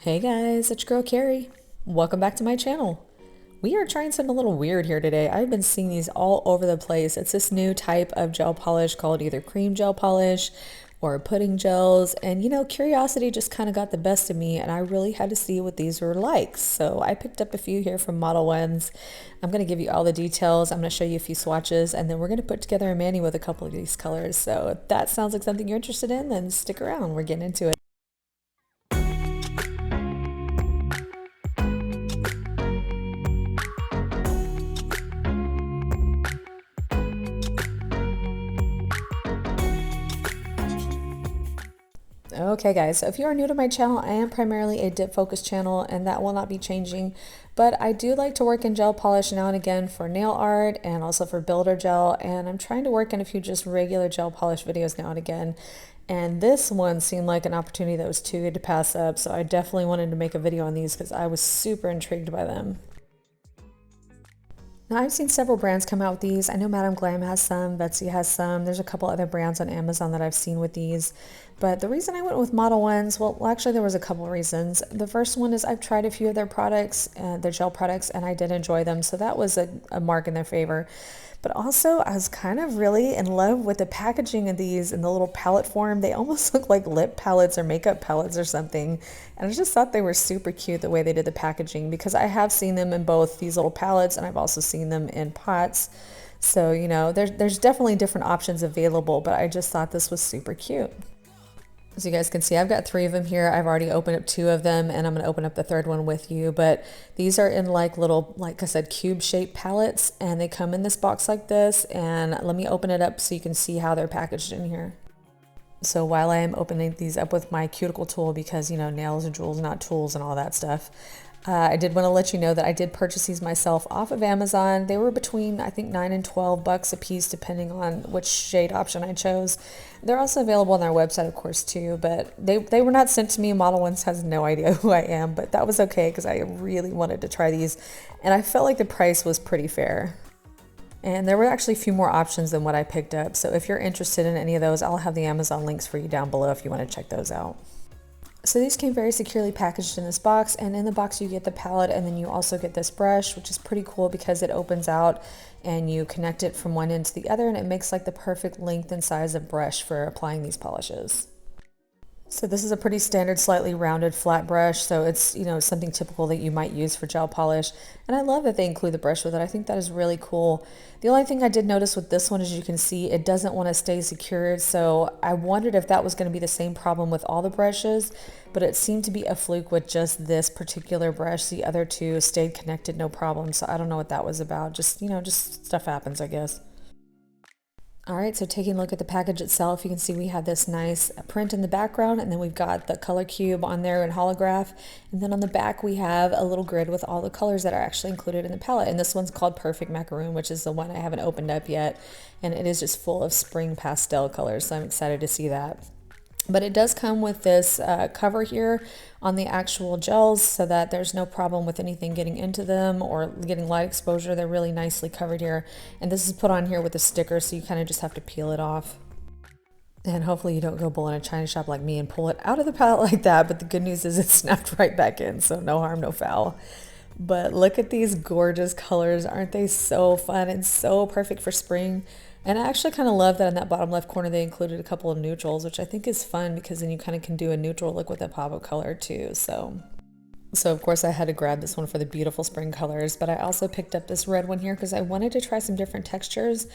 Hey guys, it's your girl Carrie. Welcome back to my channel. We are trying something a little weird here today. I've been seeing these all over the place. It's this new type of gel polish called either cream gel polish or pudding gels. And curiosity just kind of got the best of me and I really had to see what these were like. So I picked up a few here from Modelones. I'm going to give you all the details. I'm going to show you a few swatches and then we're going to put together a mani with a couple of these colors. So if that sounds like something you're interested in, then stick around. We're getting into it. Okay guys, so if you are new to my channel, I am primarily a dip focused channel and that will not be changing, but I do like to work in gel polish now and again for nail art and also for builder gel, and I'm trying to work in a few just regular gel polish videos now and again. And this one seemed like an opportunity that was too good to pass up, so I definitely wanted to make a video on these because I was super intrigued by them. Now, I've seen several brands come out with these. I know Madame Glam has some, Betsy has some. There's a couple other brands on Amazon that I've seen with these. But the reason I went with Modelones, well, actually there was a couple of reasons. The first one is I've tried a few of their products, their gel products, and I did enjoy them. So that was a mark in their favor. But also, I was kind of really in love with the packaging of these in the little palette form. They almost look like lip palettes or makeup palettes or something. And I just thought they were super cute the way they did the packaging, because I have seen them in both these little palettes and I've also seen them in pots. So, there's definitely different options available, but I just thought this was super cute. As you guys can see, I've got 3 of them here. I've already opened up 2 of them and I'm going to open up the 3rd one with you. But these are in like little, like I said, cube shaped palettes, and they come in this box like this. And let me open it up so you can see how they're packaged in here. So while I am opening these up with my cuticle tool, because nails are jewels, not tools and all that stuff, I did want to let you know that I did purchase these myself off of Amazon. They were between, I think, $9 and $12 a piece, depending on which shade option I chose. They're also available on their website, of course, too, but they were not sent to me. Modelones has no idea who I am, but that was okay because I really wanted to try these, and I felt like the price was pretty fair. And there were actually a few more options than what I picked up, so if you're interested in any of those, I'll have the Amazon links for you down below if you want to check those out. So these came very securely packaged in this box, and in the box you get the palette, and then you also get this brush, which is pretty cool because it opens out and you connect it from one end to the other, and it makes like the perfect length and size of brush for applying these polishes. So this is a pretty standard, slightly rounded flat brush, so it's something typical that you might use for gel polish. And I love that they include the brush with it. I think that is really cool. The only thing I did notice with this one is, you can see it doesn't want to stay secured, so I wondered if that was going to be the same problem with all the brushes, but it seemed to be a fluke with just this particular brush. The other 2 stayed connected no problem, so I don't know what that was about. Just stuff happens, I guess. Alright, so taking a look at the package itself, you can see we have this nice print in the background, and then we've got the color cube on there in holograph, and then on the back we have a little grid with all the colors that are actually included in the palette. And this one's called Perfect Macaroon, which is the one I haven't opened up yet, and it is just full of spring pastel colors, so I'm excited to see that. But it does come with this cover here on the actual gels, so that there's no problem with anything getting into them or getting light exposure. They're really nicely covered here. And this is put on here with a sticker, so you kind of just have to peel it off. And hopefully you don't go bull in a China shop like me and pull it out of the palette like that. But the good news is it snapped right back in, so no harm, no foul. But look at these gorgeous colors. Aren't they so fun and so perfect for spring? And I actually kind of love that in that bottom left corner they included a couple of neutrals, which I think is fun because then you kind of can do a neutral look with a pop of color too. So of course I had to grab this one for the beautiful spring colors, but I also picked up this red one here because I wanted to try some different textures.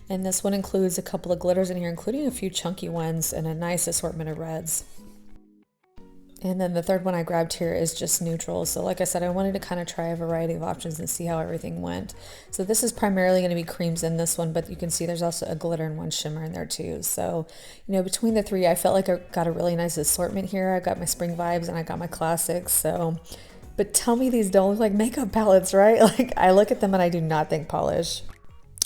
And this one includes a couple of glitters in here, including a few chunky ones and a nice assortment of reds. And then the 3rd one I grabbed here is just neutral. So like I said, I wanted to kind of try a variety of options and see how everything went. So this is primarily going to be creams in this one, but you can see there's also a glitter and one shimmer in there too. So, between the 3, I felt like I got a really nice assortment here. I got my spring vibes and I got my classics. So, but tell me these don't look like makeup palettes, right? Like, I look at them and I do not think polish.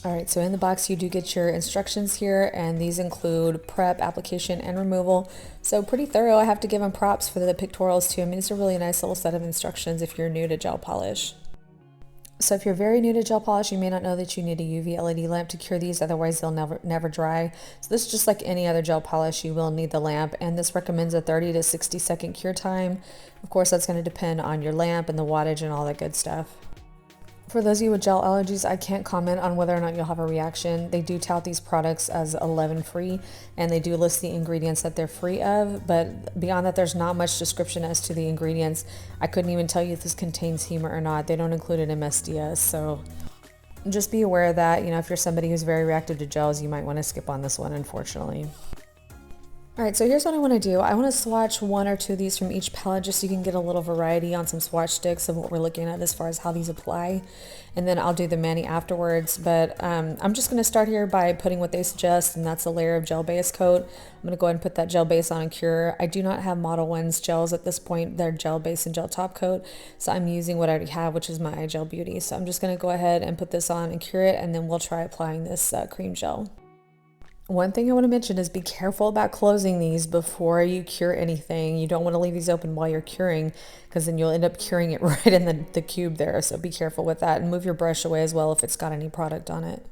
Alright, so in the box you do get your instructions here, and these include prep, application, and removal. So pretty thorough. I have to give them props for the pictorials too. I mean, it's a really nice little set of instructions if you're new to gel polish. So if you're very new to gel polish, you may not know that you need a UV LED lamp to cure these, otherwise they'll never dry. So this is just like any other gel polish, you will need the lamp, and this recommends a 30 to 60 second cure time. Of course, that's going to depend on your lamp and the wattage and all that good stuff. For those of you with gel allergies, I can't comment on whether or not you'll have a reaction. They do tout these products as 11 free, and they do list the ingredients that they're free of, but beyond that, there's not much description as to the ingredients. I couldn't even tell you if this contains HEMA or not. They don't include an MSDS, so just be aware of that. If you're somebody who's very reactive to gels, you might want to skip on this one, unfortunately. All right, so here's what I want to do. I want to swatch one or two of these from each palette just so you can get a little variety on some swatch sticks of what we're looking at as far as how these apply. And then I'll do the mani afterwards. But I'm just going to start here by putting what they suggest, and that's a layer of gel base coat. I'm going to go ahead and put that gel base on and cure. I do not have Modelones gels at this point. They're gel base and gel top coat. So I'm using what I already have, which is my Gel Beauty. So I'm just going to go ahead and put this on and cure it, and then we'll try applying this cream gel. One thing I want to mention is be careful about closing these before you cure anything. You don't want to leave these open while you're curing, because then you'll end up curing it right in the cube there. So be careful with that, and move your brush away as well if it's got any product on it.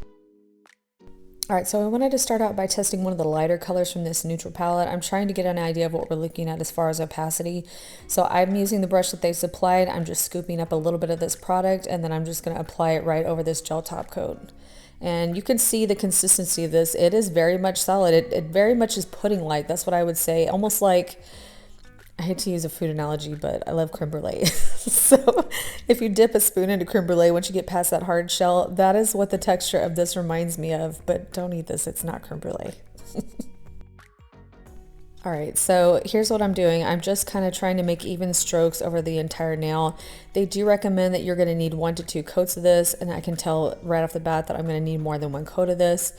All right, so I wanted to start out by testing one of the lighter colors from this neutral palette. I'm trying to get an idea of what we're looking at as far as opacity. So I'm using the brush that they supplied. I'm just scooping up a little bit of this product, and then I'm just going to apply it right over this gel top coat. And you can see the consistency of this. It is very much solid. It very much is pudding-like. That's what I would say. Almost like, I hate to use a food analogy, but I love creme brulee. So if you dip a spoon into creme brulee, once you get past that hard shell, that is what the texture of this reminds me of. But don't eat this. It's not creme brulee. All right, so here's what I'm doing. I'm just kind of trying to make even strokes over the entire nail. They do recommend that you're going to need 1 to 2 coats of this, and I can tell right off the bat that I'm going to need more than 1 coat of this.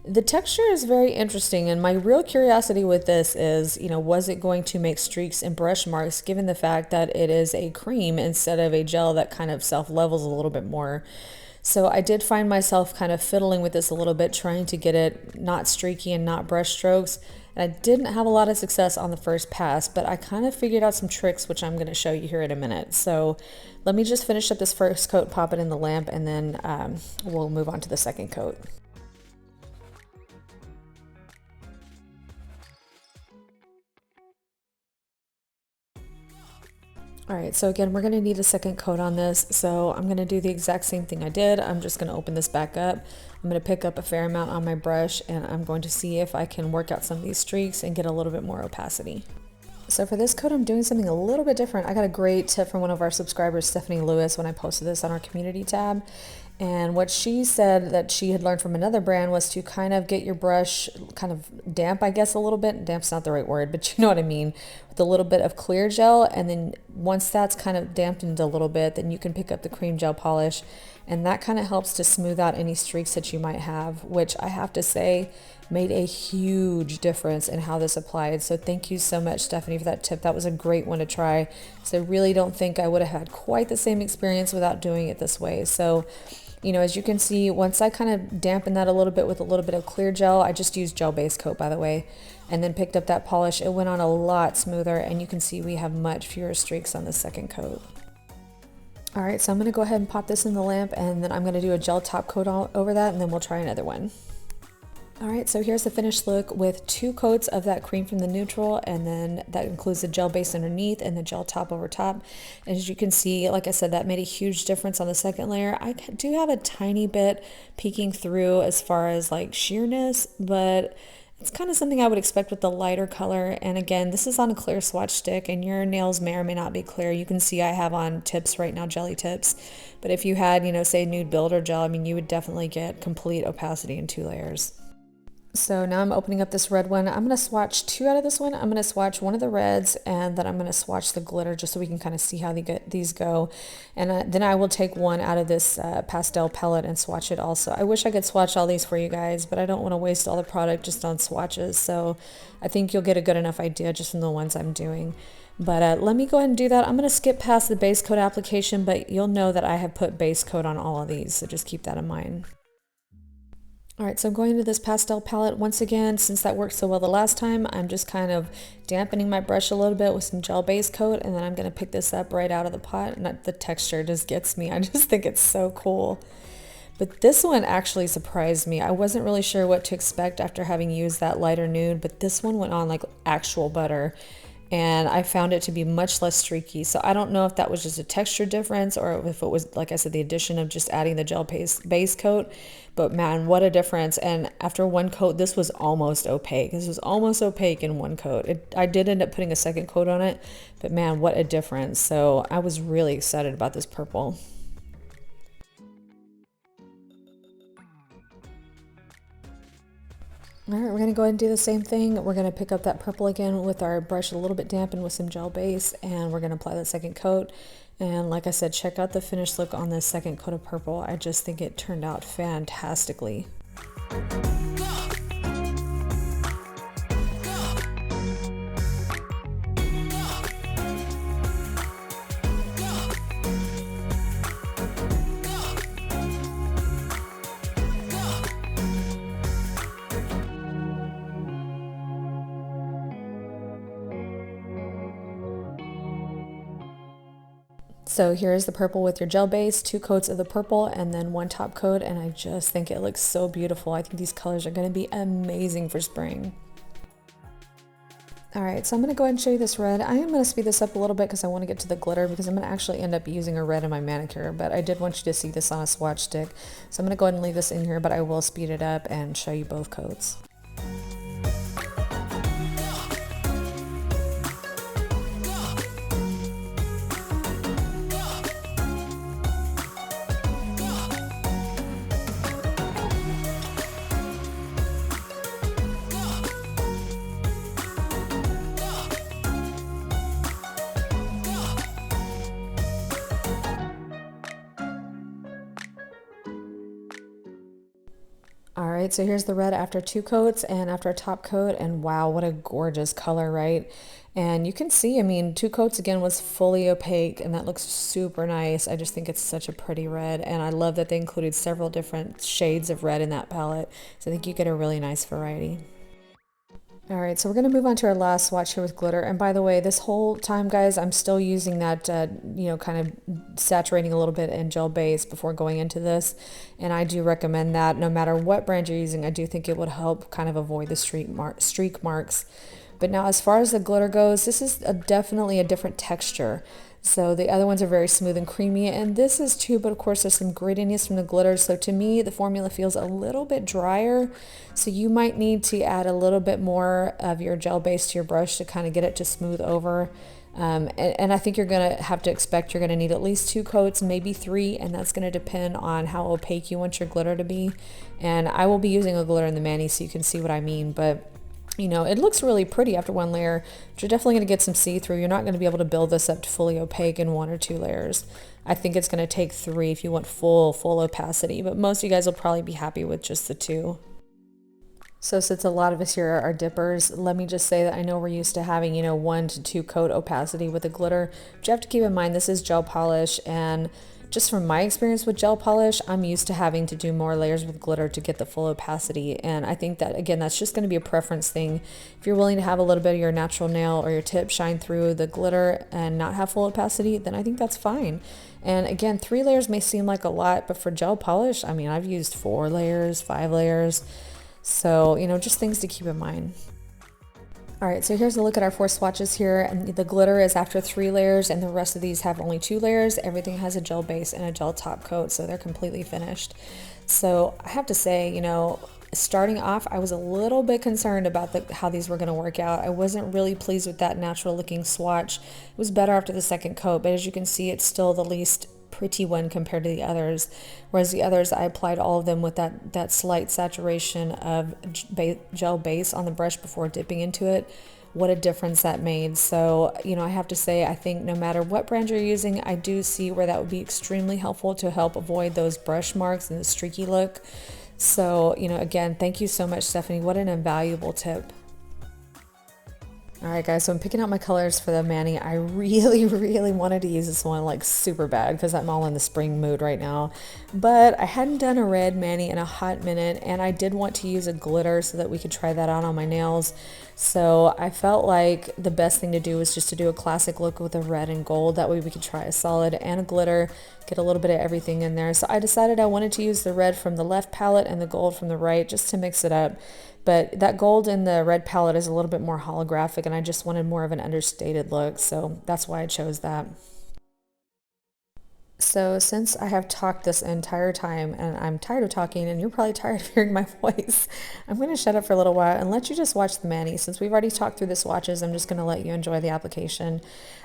The texture is very interesting, and my real curiosity with this is, was it going to make streaks and brush marks, given the fact that it is a cream instead of a gel that kind of self-levels a little bit more. So I did find myself kind of fiddling with this a little bit, trying to get it not streaky and not brush strokes. And I didn't have a lot of success on the first pass, but I kind of figured out some tricks, which I'm going to show you here in a minute. So let me just finish up this first coat, pop it in the lamp, and then we'll move on to the second coat. All right, so again, we're gonna need a second coat on this. So I'm gonna do the exact same thing I did. I'm just gonna open this back up. I'm gonna pick up a fair amount on my brush, and I'm going to see if I can work out some of these streaks and get a little bit more opacity. So for this coat, I'm doing something a little bit different. I got a great tip from one of our subscribers, Stephanie Lewis, when I posted this on our community tab. And what she said that she had learned from another brand was to kind of get your brush kind of damp, I guess, a little bit. Damp's not the right word, but you know what I mean. With a little bit of clear gel, and then once that's kind of dampened a little bit, then you can pick up the cream gel polish, and that kind of helps to smooth out any streaks that you might have, which I have to say made a huge difference in how this applied. So thank you so much, Stephanie, for that tip. That was a great one to try. So I really don't think I would have had quite the same experience without doing it this way. So as you can see, once I kind of dampened that a little bit with a little bit of clear gel, I just used gel base coat, by the way, and then picked up that polish. It went on a lot smoother, and you can see we have much fewer streaks on the second coat. All right, so I'm gonna go ahead and pop this in the lamp, and then I'm gonna do a gel top coat over that, and then we'll try another one. All right, so here's the finished look with 2 coats of that cream from the neutral, and then that includes the gel base underneath and the gel top over top. And as you can see, like I said, that made a huge difference on the second layer. I do have a tiny bit peeking through as far as like sheerness, but it's kind of something I would expect with the lighter color. And again, this is on a clear swatch stick, and your nails may or may not be clear. You can see I have on tips right now, jelly tips. But if you had, say nude builder gel, you would definitely get complete opacity in 2 layers. So now I'm opening up this red one. I'm going to swatch 2 out of this one. I'm going to swatch one of the reds, and then I'm going to swatch the glitter just so we can kind of see how these go. And then I will take one out of this pastel palette and swatch it also. I wish I could swatch all these for you guys, but I don't want to waste all the product just on swatches. So I think you'll get a good enough idea just from the ones I'm doing. But let me go ahead and do that. I'm going to skip past the base coat application, but you'll know that I have put base coat on all of these, so just keep that in mind. All right, so I'm going into this pastel palette once again. Since that worked so well the last time, I'm just kind of dampening my brush a little bit with some gel base coat, and then I'm going to pick this up right out of the pot. And the texture just gets me. I just think it's so cool. But this one actually surprised me. I wasn't really sure what to expect after having used that lighter nude, but this one went on like actual butter. And I found it to be much less streaky. So I don't know if that was just a texture difference or if it was, like I said, the addition of just adding the gel base coat. But man, what a difference. And after one coat, this was almost opaque. This was almost opaque in one coat. I did end up putting a second coat on it, but man, what a difference. So I was really excited about this purple. All right, we're going to go ahead and do the same thing. We're going to pick up that purple again with our brush a little bit dampened with some gel base, and we're going to apply that second coat. And like I said, check out the finished look on this second coat of purple. I just think it turned out fantastically. So here's the purple with your gel base, 2 coats of the purple, and then 1 top coat, and I just think it looks so beautiful. I think these colors are going to be amazing for spring. All right, so I'm going to go ahead and show you this red. I am going to speed this up a little bit because I want to get to the glitter because I'm going to actually end up using a red in my manicure, but I did want you to see this on a swatch stick. So I'm going to go ahead and leave this in here, but I will speed it up and show you both coats. All right, so here's the red after 2 coats and after a top coat, and wow, what a gorgeous color, right? And you can see, I mean, 2 coats again was fully opaque, and that looks super nice. I just think it's such a pretty red, and I love that they included several different shades of red in that palette, so I think you get a really nice variety. All right, so we're gonna move on to our last swatch here with glitter. And by the way, this whole time, guys, I'm still using that, kind of saturating a little bit in gel base before going into this. And I do recommend that no matter what brand you're using, I do think it would help kind of avoid the streak marks. But now as far as the glitter goes, this is definitely a different texture. So the other ones are very smooth and creamy, and this is too, but of course there's some grittiness from the glitter. So to me, the formula feels a little bit drier. So you might need to add a little bit more of your gel base to your brush to kind of get it to smooth over. And I think you're going to have to expect you're going to need at least 2 coats, maybe 3, and that's going to depend on how opaque you want your glitter to be. And I will be using a glitter in the mani so you can see what I mean, but it looks really pretty after 1 layer, but you're definitely going to get some see-through. You're not going to be able to build this up to fully opaque in 1 or 2 layers. I think it's going to take 3 if you want full opacity, but most of you guys will probably be happy with just the 2. So since a lot of us here are dippers, let me just say that I know we're used to having, 1 to 2 coat opacity with the glitter, but you have to keep in mind this is gel polish, and just from my experience with gel polish, I'm used to having to do more layers with glitter to get the full opacity. And I think that, again, that's just going to be a preference thing. If you're willing to have a little bit of your natural nail or your tip shine through the glitter and not have full opacity, then I think that's fine. And again, 3 layers may seem like a lot, but for gel polish, I mean, I've used 4 layers, 5 layers. So, just things to keep in mind. All right, so here's a look at our 4 swatches here, and the glitter is after 3 layers, and the rest of these have only 2 layers. Everything has a gel base and a gel top coat, so they're completely finished. So I have to say, starting off, I was a little bit concerned about how these were going to work out. I wasn't really pleased with that natural looking swatch. It was better after the second coat, but as you can see, it's still the least pretty one compared to the others, whereas the others I applied all of them with that slight saturation of gel base on the brush before dipping into it. What a difference that made. So I have to say, I think no matter what brand you're using, I do see where that would be extremely helpful to help avoid those brush marks and the streaky look. So again, thank you so much, Stephanie. What an invaluable tip. Alright guys, so I'm picking out my colors for the mani. I really wanted to use this one like super bad because I'm all in the spring mood right now. But I hadn't done a red mani in a hot minute, and I did want to use a glitter so that we could try that out on my nails. So I felt like the best thing to do was just to do a classic look with a red and gold. That way we could try a solid and a glitter, get a little bit of everything in there. So I decided I wanted to use the red from the left palette and the gold from the right just to mix it up. But that gold in the red palette is a little bit more holographic, and I just wanted more of an understated look, so that's why I chose that. So since I have talked this entire time and I'm tired of talking and you're probably tired of hearing my voice, I'm going to shut up for a little while and let you just watch the mani. Since we've already talked through the swatches, I'm just going to let you enjoy the application.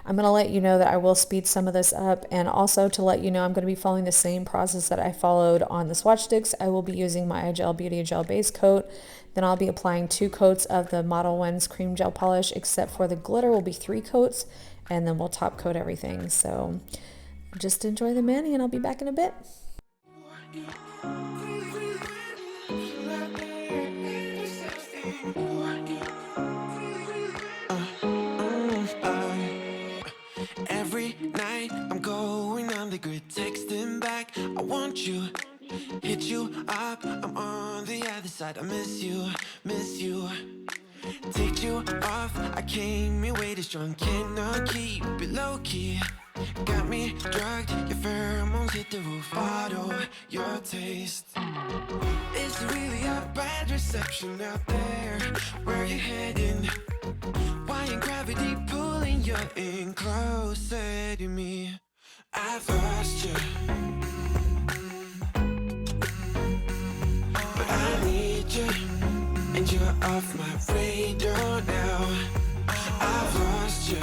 I'm going to let you know that I will speed some of this up, and also to let you know I'm going to be following the same process that I followed on the swatch sticks. I will be using my iGel Beauty Gel base coat. Then I'll be applying 2 coats of the Modelones cream gel polish, except for the glitter will be 3 coats, and then we'll top coat everything. So just enjoy the mani, and I'll be back in a bit. Every night I'm going on the grid, texting back, I want you, hit you up, I'm on the other side, I miss you, take you off, I came here way too strong, cannot keep it low key, got me drugged, your pheromones hit the roof, auto, your taste, it's really a bad reception out there, where you heading, why ain't gravity pulling you in closer to me, I've lost you, but I need you, and you're off my radar now. I've lost you,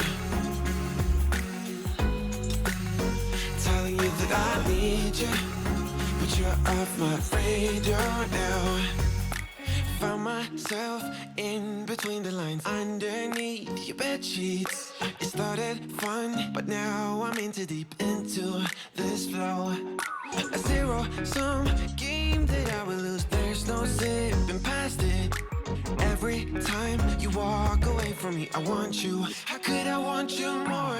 telling you that I need you, but you're off my radar now. Found myself in between the lines, underneath your bed sheets. It started fun, but now I'm in too deep into this flow. A zero-sum game that I will lose. There's no zipping past it. Every time you walk away from me, I want you. How could I want you more?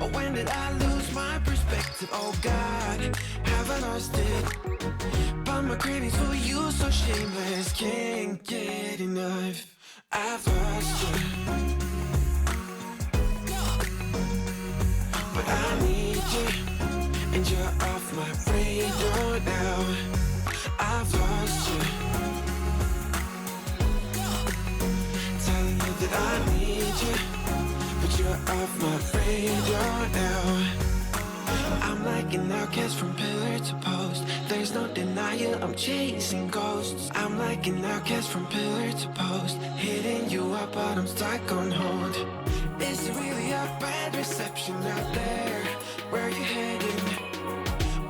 Or when did I lose my perspective? Oh God, have I lost it? But my cravings for you so shameless, can't get enough. I've lost you, but I need you, and you're off my radar now. I've lost you, telling you that I need you, but you're off my radar now. I'm like an outcast from pillar to post. There's no denial, I'm chasing ghosts. I'm like an outcast from pillar to post, hitting you up but I'm stuck on hold. Is it really a bad reception out there? Where you heading?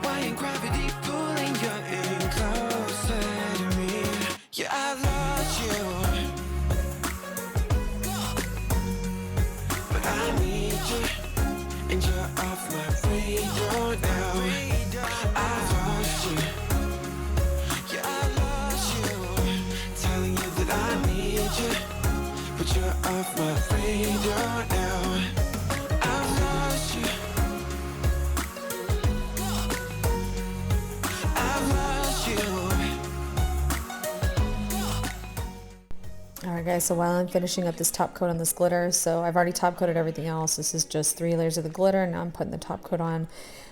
Why ain't gravity pulling you in closer to me? Yeah, I lost you, but I need you, and you're off my radar now. I've lost you, yeah, I lost you, telling you that I need you, but you're off my radar now. I've lost you, I've lost you. Alright guys, so while I'm finishing up this top coat on this glitter, so I've already top coated everything else. This is just 3 layers of the glitter, and now I'm putting the top coat on.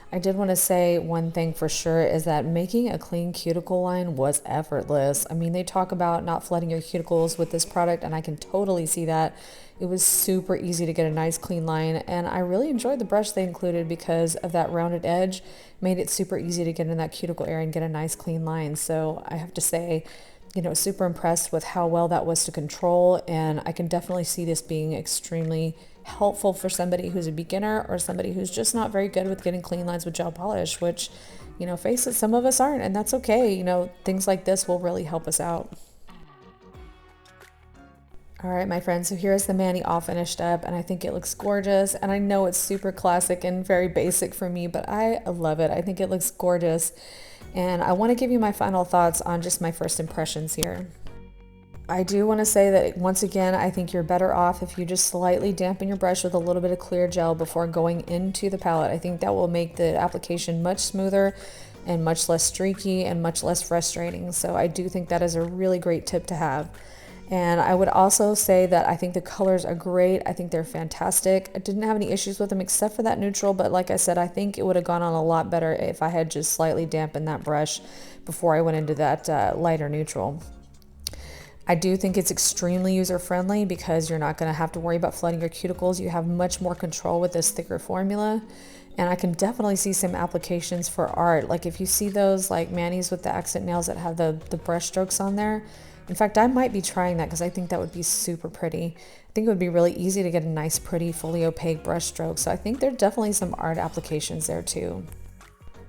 I did want to say one thing for sure is that making a clean cuticle line was effortless. I mean, they talk about not flooding your cuticles with this product, and I can totally see that. It was super easy to get a nice clean line, and I really enjoyed the brush they included because of that rounded edge. Made it super easy to get in that cuticle area and get a nice clean line. So I have to say, you know, super impressed with how well that was to control, and I can definitely see this being extremely helpful for somebody who's a beginner or somebody who's just not very good with getting clean lines with gel polish, which, you know, face it, some of us aren't, and that's okay. You know, things like this will really help us out. All right, my friends, so here's the mani all finished up, and I think it looks gorgeous, and I know it's super classic and very basic for me, but I love it. I think it looks gorgeous, and I want to give you my final thoughts on just my first impressions here. I do want to say that once again, I think you're better off if you just slightly dampen your brush with a little bit of clear gel before going into the palette. I think that will make the application much smoother and much less streaky and much less frustrating. So I do think that is a really great tip to have. And I would also say that I think the colors are great. I think they're fantastic. I didn't have any issues with them except for that neutral, but like I said, I think it would have gone on a lot better if I had just slightly dampened that brush before I went into that lighter neutral. I do think it's extremely user-friendly because you're not going to have to worry about flooding your cuticles. You have much more control with this thicker formula. And I can definitely see some applications for art. Like if you see those like manis with the accent nails that have the brush strokes on there. In fact, I might be trying that because I think that would be super pretty. I think it would be really easy to get a nice, pretty, fully opaque brush stroke. So I think there are definitely some art applications there too.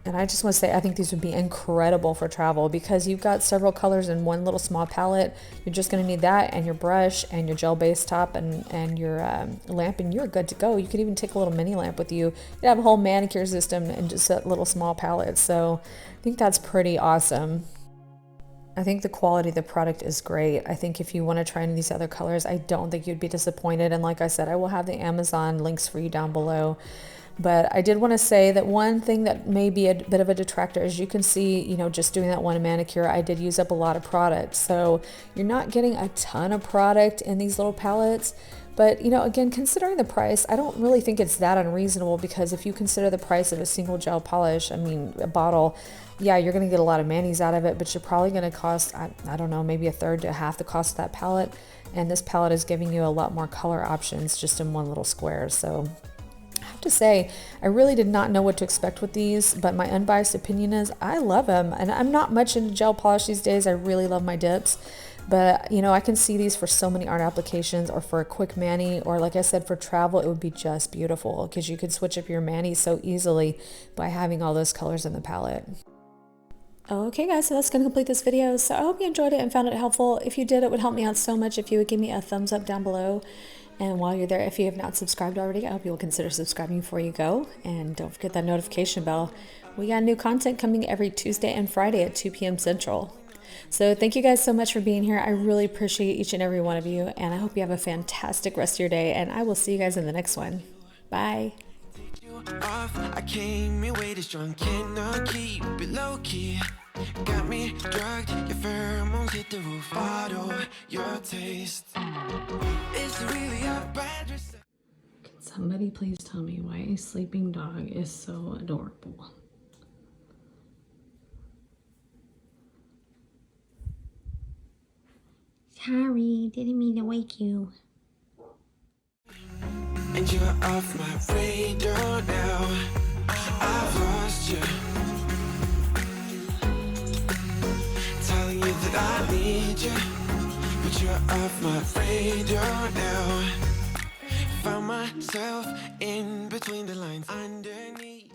And I just want to say, I think these would be incredible for travel because you've got several colors in one little small palette. You're just going to need that and your brush and your gel base top and your lamp, and you're good to go. You could even take a little mini lamp with you. You have a whole manicure system and just a little small palette. So I think that's pretty awesome. I think the quality of the product is great. I think if you want to try any of these other colors, I don't think you'd be disappointed. And like I said, I will have the Amazon links for you down below. But I did want to say that one thing that may be a bit of a detractor, as you can see, you know, just doing that one manicure, I did use up a lot of product. So you're not getting a ton of product in these little palettes. But, you know, again, considering the price, I don't really think it's that unreasonable because if you consider the price of a single gel polish, I mean, a bottle, yeah, you're going to get a lot of manis out of it, but you're probably going to cost, I don't know, maybe a third to half the cost of that palette. And this palette is giving you a lot more color options just in one little square. So I have to say, I really did not know what to expect with these, but my unbiased opinion is I love them. And I'm not much into gel polish these days. I really love my dips. But, you know, I can see these for so many art applications or for a quick mani, or like I said, for travel, it would be just beautiful because you could switch up your mani so easily by having all those colors in the palette. Okay guys, so that's going to complete this video. So I hope you enjoyed it and found it helpful. If you did, it would help me out so much if you would give me a thumbs up down below. And while you're there, if you have not subscribed already, I hope you will consider subscribing before you go. And don't forget that notification bell. We got new content coming every Tuesday and Friday at 2 p.m. Central. So thank you guys so much for being here. I really appreciate each and every one of you. And I hope you have a fantastic rest of your day. And I will see you guys in the next one. Bye. I came in way too strong, cannot keep it low key. Got me drugged, your pheromones hit the roof. Auto, your taste. It's really a bad reception. Can somebody please tell me why a sleeping dog is so adorable? Sorry, didn't mean to wake you. And you're off my radar now. I've lost you. Telling you that I need you, but you're off my radar now. Found myself in between the lines underneath.